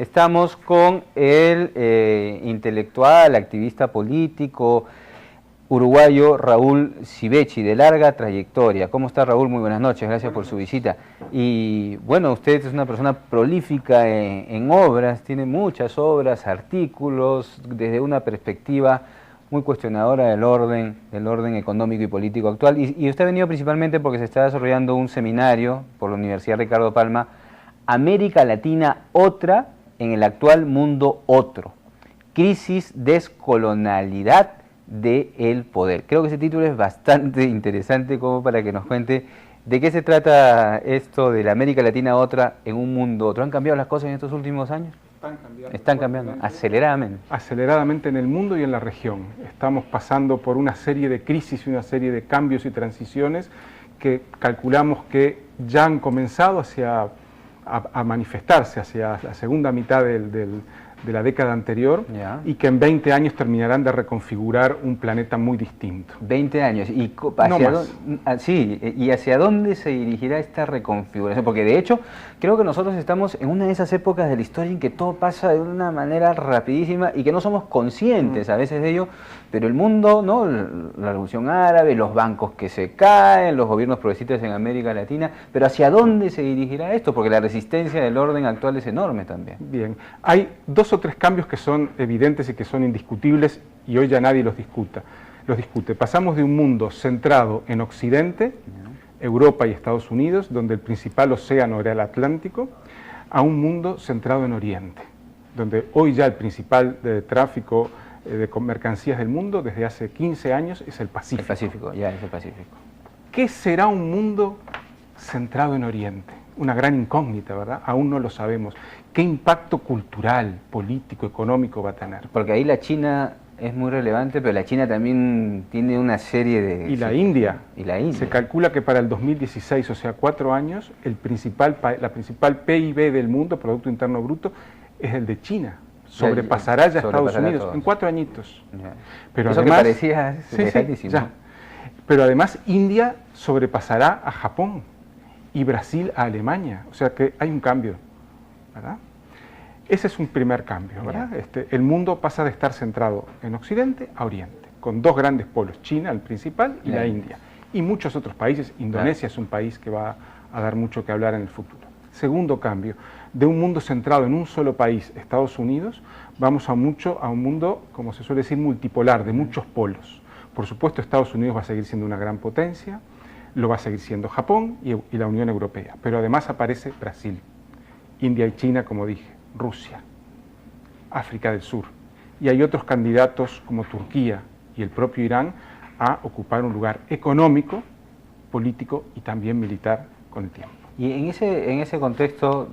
Estamos con el intelectual, activista político uruguayo Raúl Civechi, de larga trayectoria. ¿Cómo está, Raúl? Muy buenas noches, gracias por su visita. Y bueno, usted es una persona prolífica en obras, tiene muchas obras, artículos, desde una perspectiva muy cuestionadora del orden económico y político actual. Y usted ha venido principalmente porque se está desarrollando un seminario por la Universidad Ricardo Palma, América Latina Otra en el actual mundo otro, crisis, descolonialidad del poder. Creo que ese título es bastante interesante como para que nos cuente de qué se trata esto de la América Latina Otra en un mundo otro. ¿Han cambiado las cosas en estos últimos años? Están cambiando aceleradamente. Aceleradamente en el mundo y en la región. Estamos pasando por una serie de crisis y una serie de cambios y transiciones que calculamos que ya han comenzado a manifestarse hacia la segunda mitad de la década anterior, y que en 20 años terminarán de reconfigurar un planeta muy distinto. 20 años. ¿Y hacia dónde se dirigirá esta reconfiguración? Porque de hecho creo que nosotros estamos en una de esas épocas de la historia en que todo pasa de una manera rapidísima y que no somos conscientes a veces de ello, pero el mundo, ¿no? La revolución árabe, los bancos que se caen, los gobiernos progresistas en América Latina, pero ¿hacia dónde se dirigirá esto? Porque la resistencia del orden actual es enorme también. Bien, hay dos o tres cambios que son evidentes y que son indiscutibles, y hoy ya nadie los discute. Pasamos de un mundo centrado en Occidente, Europa y Estados Unidos, donde el principal océano era el Atlántico, a un mundo centrado en Oriente, donde hoy ya el principal tráfico de mercancías del mundo desde hace 15 años es el Pacífico. El Pacífico, ya es el Pacífico. ¿Qué será un mundo centrado en Oriente? Una gran incógnita, ¿verdad? Aún no lo sabemos. ¿Qué impacto cultural, político, económico va a tener? Porque ahí la China es muy relevante, pero la China también tiene una serie de... Y la India. Y la India. Se calcula que para el 2016, o sea, 4 años, la principal PIB del mundo, Producto Interno Bruto, es el de China. Sobrepasará ya Estados Unidos en 4 añitos. Ya. Pero eso además, que parecía lejísimo. Ya. Pero además India sobrepasará a Japón y Brasil a Alemania. O sea que hay un cambio, ¿verdad? Ese es un primer cambio, ¿verdad? El mundo pasa de estar centrado en Occidente a Oriente, con dos grandes polos, China, el principal, y la India. Y muchos otros países. Indonesia es un país que va a dar mucho que hablar en el futuro. Segundo cambio, de un mundo centrado en un solo país, Estados Unidos, vamos a un mundo, como se suele decir, multipolar, de muchos polos. Por supuesto, Estados Unidos va a seguir siendo una gran potencia, lo va a seguir siendo Japón y la Unión Europea, pero además aparece Brasil, India y China, como dije, Rusia, África del Sur, y hay otros candidatos como Turquía y el propio Irán a ocupar un lugar económico, político y también militar con el tiempo. Y en ese contexto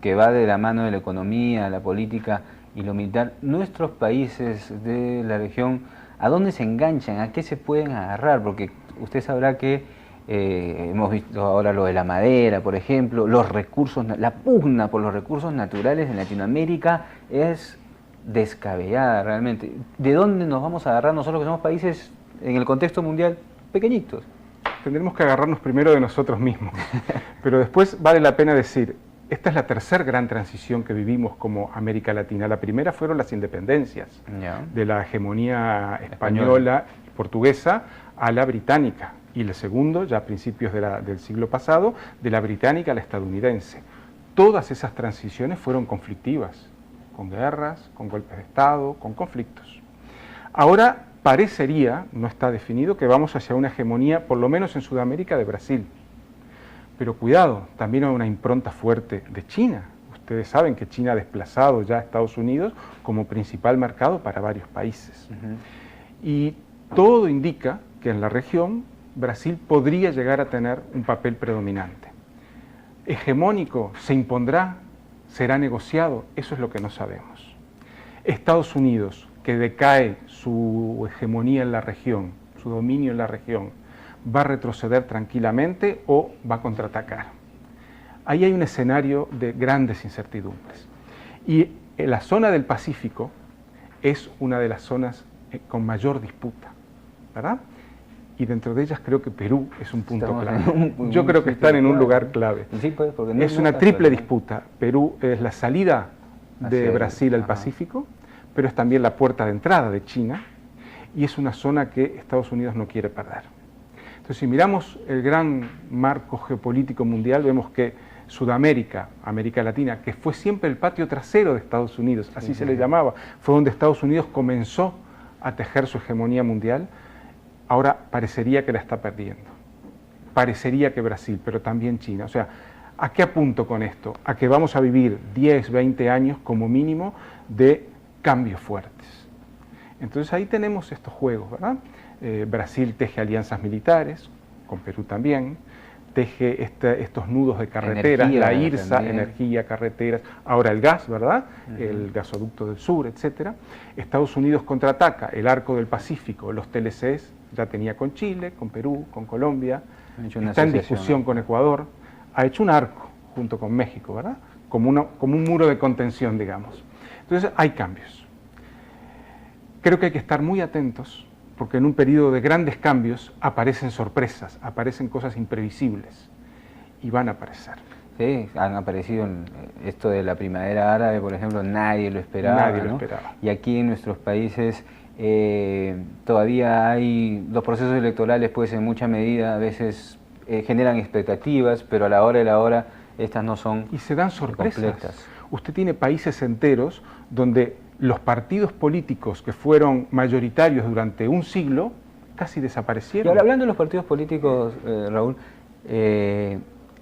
que va de la mano de la economía, la política y lo militar, nuestros países de la región, ¿a dónde se enganchan? ¿A qué se pueden agarrar? Porque usted sabrá que hemos visto ahora lo de la madera, por ejemplo, los recursos, la pugna por los recursos naturales en Latinoamérica es descabellada realmente. ¿De dónde nos vamos a agarrar nosotros que somos países en el contexto mundial pequeñitos? Tendremos que agarrarnos primero de nosotros mismos, pero después vale la pena decir, esta es la tercera gran transición que vivimos como América Latina. La primera fueron las independencias, de la hegemonía española y portuguesa a la británica, y el segundo, ya a principios del siglo pasado, de la británica a la estadounidense. Todas esas transiciones fueron conflictivas, con guerras, con golpes de Estado, con conflictos. Ahora parecería, no está definido, que vamos hacia una hegemonía, por lo menos en Sudamérica, de Brasil. Pero cuidado, también hay una impronta fuerte de China. Ustedes saben que China ha desplazado ya a Estados Unidos como principal mercado para varios países. Y todo indica que en la región Brasil podría llegar a tener un papel predominante. ¿Hegemónico? ¿Se impondrá? ¿Será negociado? Eso es lo que no sabemos. Estados Unidos, que decae su hegemonía en la región, su dominio en la región, ¿va a retroceder tranquilamente o va a contraatacar? Ahí hay un escenario de grandes incertidumbres. Y en la zona del Pacífico es una de las zonas con mayor disputa, ¿verdad? Y dentro de ellas creo que Perú es un punto clave. Yo creo que están en un lugar clave. Sí, pues, es una triple disputa. Perú es la salida de Brasil al Pacífico, pero es también la puerta de entrada de China y es una zona que Estados Unidos no quiere perder. Entonces, si miramos el gran marco geopolítico mundial, vemos que Sudamérica, América Latina, que fue siempre el patio trasero de Estados Unidos, así se le llamaba, fue donde Estados Unidos comenzó a tejer su hegemonía mundial, ahora parecería que la está perdiendo. Parecería que Brasil, pero también China. O sea, ¿a qué apunto con esto? A que vamos a vivir 10, 20 años como mínimo de cambios fuertes. Entonces ahí tenemos estos juegos, ¿verdad? Brasil teje alianzas militares, con Perú también, teje estos nudos de carreteras, energía, la IRSA, también. Energía, carreteras, ahora el gas, ¿verdad? El gasoducto del sur, etc. Estados Unidos contraataca el arco del Pacífico, los TLCs, ya tenía con Chile, con Perú, con Colombia, está en discusión con Ecuador, ha hecho un arco junto con México, ¿verdad? Como un muro de contención, digamos. Entonces hay cambios. Creo que hay que estar muy atentos porque en un periodo de grandes cambios aparecen sorpresas, aparecen cosas imprevisibles y van a aparecer. Sí, han aparecido esto de la primavera árabe, por ejemplo, nadie lo esperaba. Nadie lo esperaba. Y aquí en nuestros países todavía hay, los procesos electorales pues en mucha medida a veces generan expectativas, pero a la hora de la hora estas no son y se dan sorpresas. Completas. Usted tiene países enteros donde los partidos políticos que fueron mayoritarios durante un siglo casi desaparecieron. Y ahora hablando de los partidos políticos, Raúl,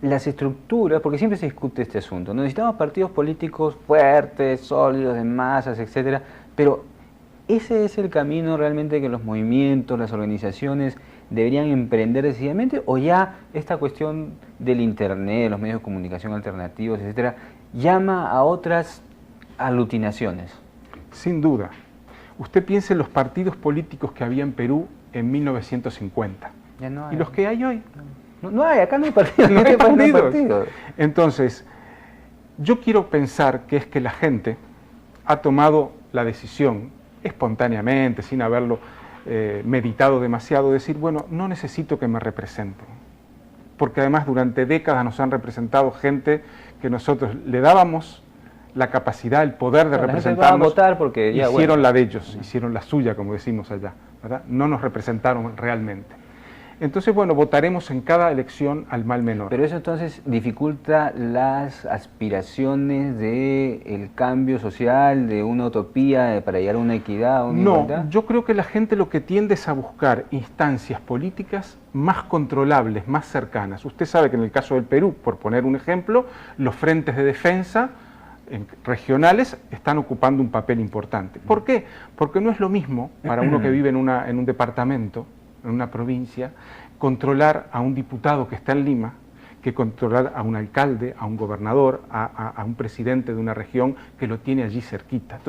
las estructuras, porque siempre se discute este asunto, necesitamos partidos políticos fuertes, sólidos, de masas, etcétera, pero ¿ese es el camino realmente que los movimientos, las organizaciones deberían emprender decididamente, o ya esta cuestión del internet, los medios de comunicación alternativos, etcétera, llama a otras aglutinaciones? Sin duda. Usted piense en los partidos políticos que había en Perú en 1950. Ya no hay. ¿Y los que hay hoy? No hay, acá no hay partidos. No hay partidos. Entonces, yo quiero pensar que es que la gente ha tomado la decisión espontáneamente, sin haberlo meditado demasiado, de decir, bueno, no necesito que me representen. Porque además durante décadas nos han representado gente que nosotros le dábamos la capacidad, el poder de representarnos, votar porque ya, hicieron la de ellos, hicieron la suya, como decimos allá, ¿verdad? No nos representaron realmente. Entonces, bueno, votaremos en cada elección al mal menor. Pero eso entonces dificulta las aspiraciones del cambio social, de una utopía para llegar a una equidad, a una igualdad. No, yo creo que la gente lo que tiende es a buscar instancias políticas más controlables, más cercanas. Usted sabe que en el caso del Perú, por poner un ejemplo, los frentes de defensa regionales están ocupando un papel importante. ¿Por qué? Porque no es lo mismo para uno que vive en un departamento, en una provincia, controlar a un diputado que está en Lima, que controlar a un alcalde, a un gobernador, a un presidente de una región que lo tiene allí cerquita.